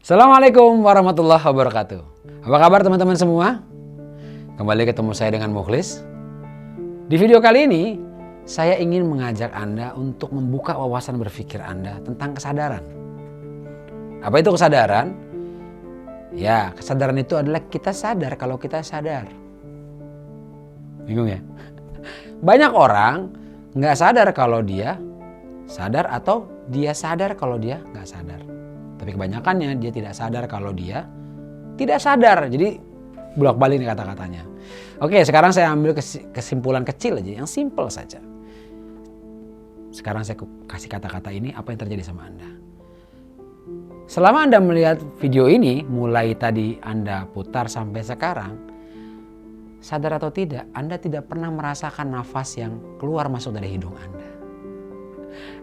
Assalamualaikum warahmatullahi wabarakatuh. Apa kabar teman-teman semua? Kembali ketemu saya dengan Mukhlis. Di video kali ini, saya ingin mengajak Anda untuk membuka wawasan berpikir Anda tentang kesadaran. Apa itu kesadaran? Ya, kesadaran itu adalah kita sadar kalau kita sadar. Bingung ya? Banyak orang nggak sadar kalau dia sadar atau dia sadar kalau dia nggak sadar. Tapi kebanyakannya dia tidak sadar kalau dia tidak sadar. Jadi bolak-balik nih kata-katanya. Oke, sekarang saya ambil kesimpulan kecil aja, yang simple saja. Sekarang saya kasih kata-kata ini, apa yang terjadi sama Anda. Selama Anda melihat video ini, mulai tadi Anda putar sampai sekarang, sadar atau tidak, Anda tidak pernah merasakan nafas yang keluar masuk dari hidung Anda.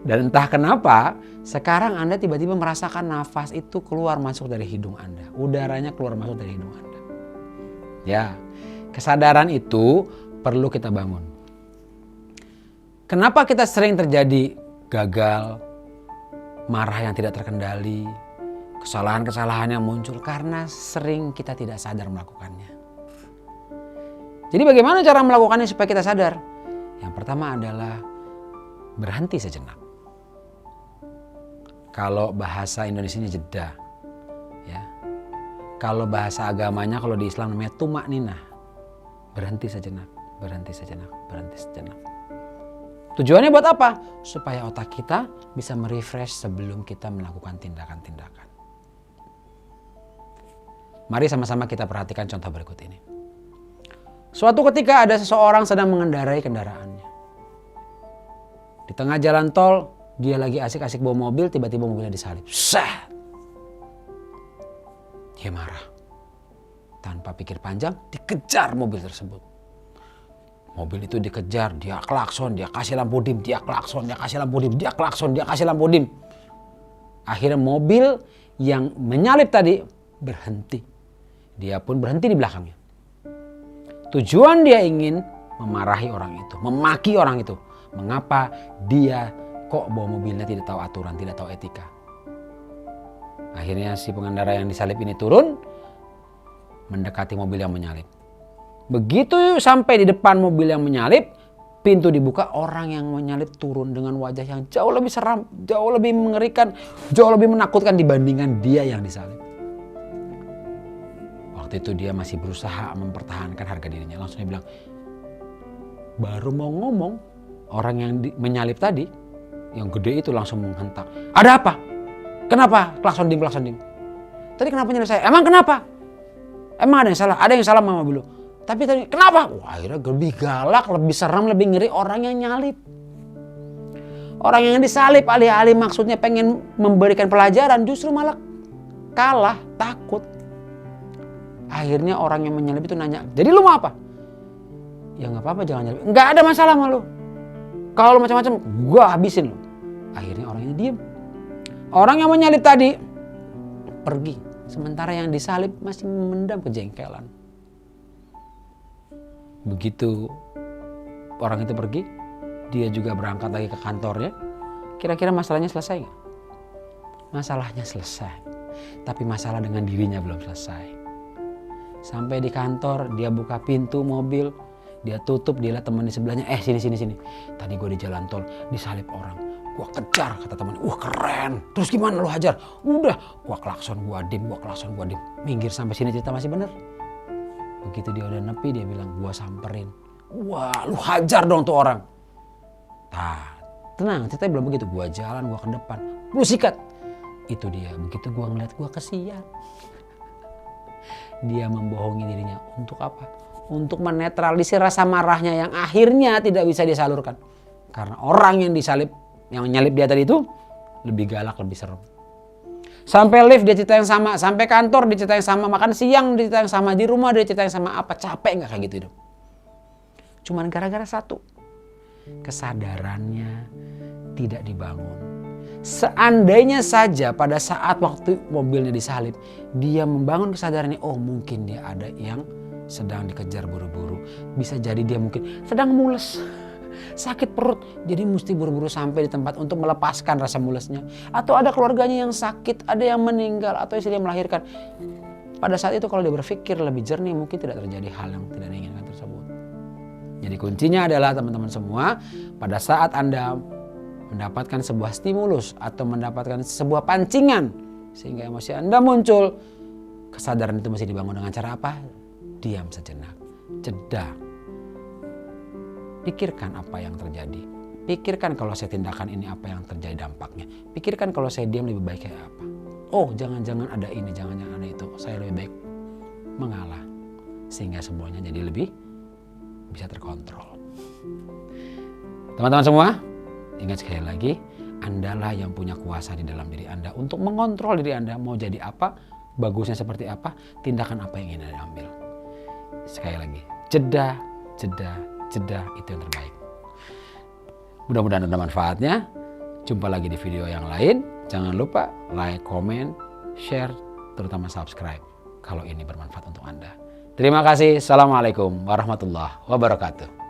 Dan entah kenapa, sekarang Anda tiba-tiba merasakan nafas itu keluar masuk dari hidung Anda. Udaranya keluar masuk dari hidung Anda. Ya, kesadaran itu perlu kita bangun. Kenapa kita sering terjadi gagal, marah yang tidak terkendali, kesalahan-kesalahan yang muncul? Karena sering kita tidak sadar melakukannya. Jadi bagaimana cara melakukannya supaya kita sadar? Yang pertama adalah berhenti sejenak. Kalau bahasa Indonesianya jeda, ya. Kalau bahasa agamanya, kalau di Islam namanya tumak ninah. Berhenti sejenak, berhenti sejenak, berhenti sejenak. Tujuannya buat apa? Supaya otak kita bisa merefresh sebelum kita melakukan tindakan-tindakan. Mari sama-sama kita perhatikan contoh berikut ini. Suatu ketika ada seseorang sedang mengendarai kendaraannya. Di tengah jalan tol, dia lagi asik-asik bawa mobil, tiba-tiba mobilnya disalip. Sah! Dia marah. Tanpa pikir panjang, dikejar mobil tersebut. Mobil itu dikejar, dia klakson, dia kasih lampu dim, dia klakson, dia kasih lampu dim, dia klakson, dia kasih lampu dim. Akhirnya mobil yang menyalip tadi berhenti. Dia pun berhenti di belakangnya. Tujuan dia ingin memarahi orang itu, memaki orang itu. Mengapa dia kok bawa mobilnya tidak tahu aturan, tidak tahu etika. Akhirnya si pengendara yang disalip ini turun, mendekati mobil yang menyalip. Begitu sampai di depan mobil yang menyalip, pintu dibuka, orang yang menyalip turun dengan wajah yang jauh lebih seram, jauh lebih mengerikan, jauh lebih menakutkan dibandingkan dia yang disalip. Waktu itu dia masih berusaha mempertahankan harga dirinya. Langsung dia bilang, baru mau ngomong, orang yang menyalip tadi, yang gede itu langsung menghentak. Ada apa? Kenapa? Klakson ding, klakson ding. Tadi kenapa nyalip saya? Emang kenapa? Emang ada yang salah? Ada yang salah sama mobil lu. Tapi tadi kenapa? Wah, akhirnya lebih galak, lebih seram, lebih ngeri orang yang nyalip. Orang yang disalip alih-alih maksudnya pengen memberikan pelajaran, justru malah kalah, takut. Akhirnya orang yang menyalip itu nanya, jadi lu mau apa? Ya nggak apa-apa, jangan nyalip. Nggak ada masalah sama lu. Kalau macam-macam, gua habisin lu. Akhirnya orangnya diem. Orang yang menyalip tadi pergi, sementara yang disalip masih memendam kejengkelan. Begitu orang itu pergi, dia juga berangkat lagi ke kantornya. Kira-kira masalahnya selesai nggak? Masalahnya selesai, tapi masalah dengan dirinya belum selesai. Sampai di kantor, dia buka pintu mobil, dia tutup, dia lihat teman di sebelahnya, sini. Tadi gue di jalan tol, disalip orang. Gue kejar, kata teman. Wah keren. Terus gimana lu hajar? Udah, gue klakson, gue dim. Minggir sampai sini cerita masih bener. Begitu dia udah nepi, dia bilang, gue samperin. Wah, lu hajar dong tuh orang. Nah, tenang, ceritanya belum begitu. Gue jalan, gue ke depan. Lu sikat. Itu dia, begitu gue ngeliat, gue kesian. Dia membohongi dirinya. Untuk apa? Untuk menetralisir rasa marahnya yang akhirnya tidak bisa disalurkan. Karena orang yang disalip, yang nyalip dia tadi itu lebih galak, lebih serem. Sampai lift dia cerita yang sama, sampai kantor dia cerita yang sama, makan siang dia cerita yang sama, di rumah dia cerita yang sama. Apa capek nggak kayak gitu hidup? Cuman gara-gara satu, kesadarannya tidak dibangun. Seandainya saja pada saat waktu mobilnya disalip, dia membangun kesadarannya, oh mungkin dia ada yang sedang dikejar buru-buru. Bisa jadi dia mungkin sedang mules. Sakit perut, jadi mesti buru-buru sampai di tempat untuk melepaskan rasa mulesnya. Atau ada keluarganya yang sakit, ada yang meninggal, atau istrinya melahirkan. Pada saat itu kalau dia berpikir lebih jernih, mungkin tidak terjadi hal yang tidak diinginkan tersebut. Jadi kuncinya adalah teman-teman semua, pada saat Anda mendapatkan sebuah stimulus atau mendapatkan sebuah pancingan sehingga emosi Anda muncul, kesadaran itu mesti dibangun dengan cara apa? Diam sejenak, jeda. Pikirkan apa yang terjadi. Pikirkan kalau saya tindakan ini apa yang terjadi dampaknya. Pikirkan kalau saya diam lebih baik kayak apa. Oh, jangan-jangan ada ini, jangan-jangan ada itu. Saya lebih baik mengalah. Sehingga semuanya jadi lebih bisa terkontrol. Teman-teman semua, ingat sekali lagi, Andalah yang punya kuasa di dalam diri Anda untuk mengontrol diri Anda mau jadi apa, bagusnya seperti apa, tindakan apa yang ingin Anda ambil. Sekali lagi, jeda, itu yang terbaik. Mudah-mudahan ada manfaatnya. Jumpa lagi di video yang lain. Jangan lupa like, comment, share, terutama subscribe kalau ini bermanfaat untuk Anda. Terima kasih. Assalamualaikum warahmatullahi wabarakatuh.